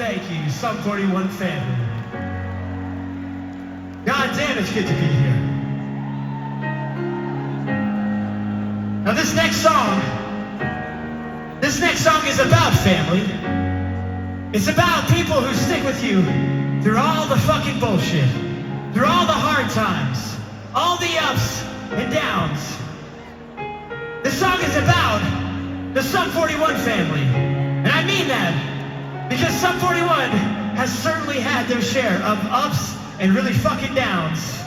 thank you, Sum 41 family. God damn, it's good to be here. Now this next song is about family. It's about people who stick with you through all the fucking bullshit, through all the hard times, all the ups and downs. This song is about the Sum 41 family. And I mean that because Sum 41 has certainly had their share of ups and really fucking downs.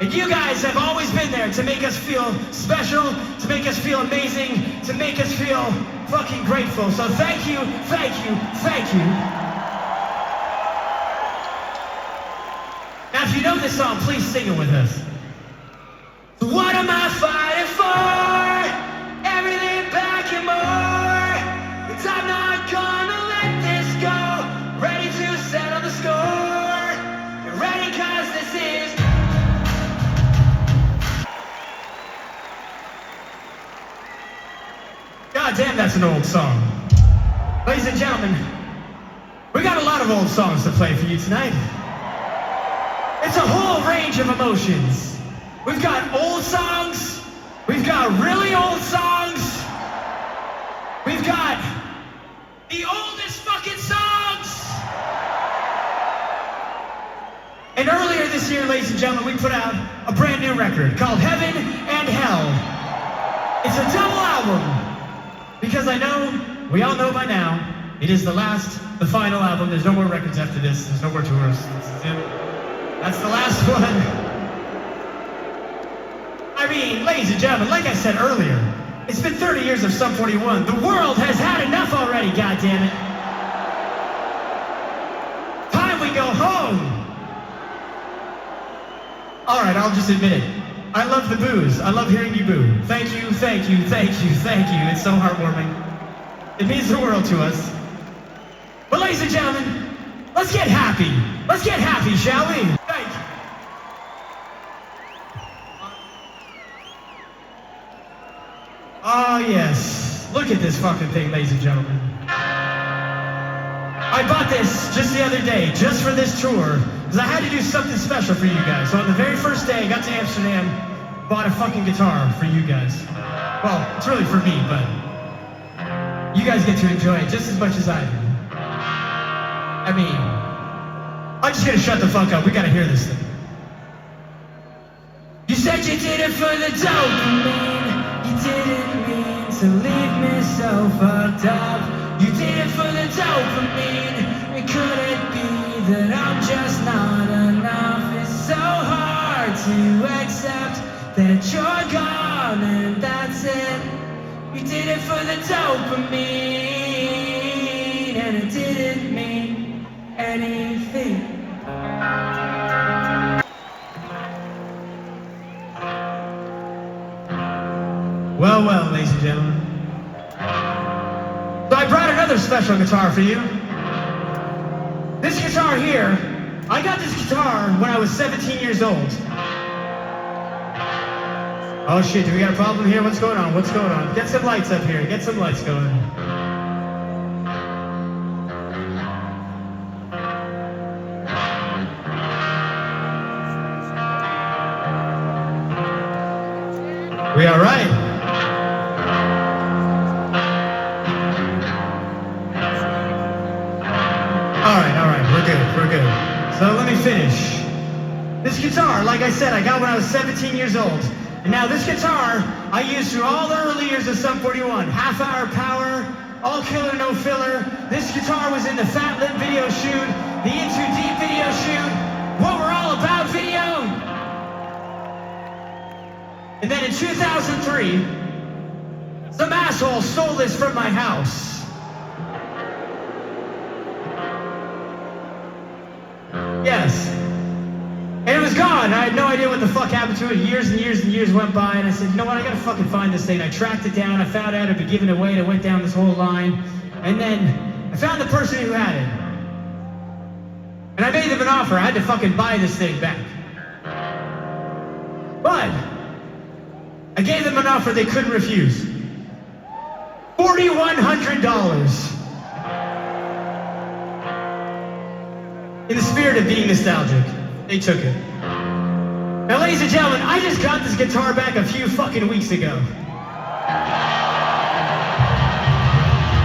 And you guys have always been there to make us feel special, to make us feel amazing, to make us feel fucking grateful. So thank you, thank you, thank you. Now if you know this song, please sing it with us. So what am I fighting for? Everything back and more. But I'm not gonna let this go. Ready to settle the score. You're ready cause this is God damn, that's an old song. Ladies and gentlemen, we got a lot of old songs to play for you tonight. It's a whole range of emotions. We've got old songs, we've got really old songs, we've got the oldest fucking songs. And earlier this year, ladies and gentlemen, we put out a brand new record called Heaven and Hell. It's a double album. Because I know, we all know by now, it is the final album. There's no more records after this. There's no more tours. That's the last one. I mean, ladies and gentlemen, like I said earlier, it's been 30 years of Sum 41. The world has had enough already, goddammit. Time we go home. All right, I'll just admit it. I love the boos. I love hearing you boo. Thank you, thank you, thank you, thank you. It's so heartwarming. It means the world to us. But ladies and gentlemen, let's get happy. Let's get happy, shall we? Thank you. Oh yes. Look at this fucking thing, ladies and gentlemen. I bought this just the other day, just for this tour, because I had to do something special for you guys. So on the very first day I got to Amsterdam, bought a fucking guitar for you guys. Well, it's really for me, but you guys get to enjoy it just as much as I do. I mean, I'm just gonna shut the fuck up. We gotta hear this thing. You said you did it for the dopamine. You didn't mean to leave me so fucked up. You did it for the dopamine. It couldn't be that I'm just not enough. It's so hard to accept that you're gone and that's it. You did it for the dopamine and it didn't mean anything. Well, well, ladies and gentlemen. So I brought another special guitar for you. This guitar here, I got this guitar when I was 17 years old. Oh shit, do we got a problem here? What's going on? What's going on? Get some lights up here. Get some lights going. We all right? We're good. So let me finish. This guitar, like I said, I got when I was 17 years old. And now this guitar, I used through all the early years of Sum 41. Half-hour power, all killer, no filler. This guitar was in the Fat Lip video shoot, the In Too Deep video shoot, What We're All About video. And then in 2003, some asshole stole this from my house. Yes. And it was gone. I had no idea what the fuck happened to it. Years and years and years went by, and I said, you know what, I gotta fucking find this thing. I tracked it down, I found out it'd be given away, and I went down this whole line. And then I found the person who had it. And I made them an offer. I had to fucking buy this thing back. But I gave them an offer they couldn't refuse. $4,100. In the spirit of being nostalgic, they took it. Now, ladies and gentlemen, I just got this guitar back a few fucking weeks ago.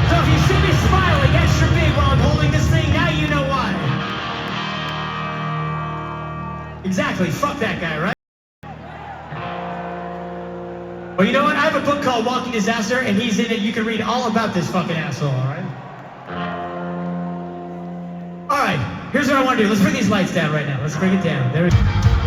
So if you see me smiling extra big while I'm holding this thing, now you know why. Exactly, fuck that guy, right? Well, you know what? I have a book called Walking Disaster, and he's in it. You can read all about this fucking asshole, alright? Alright, here's what I want to do. Let's bring these lights down right now. Let's bring it down. There we go.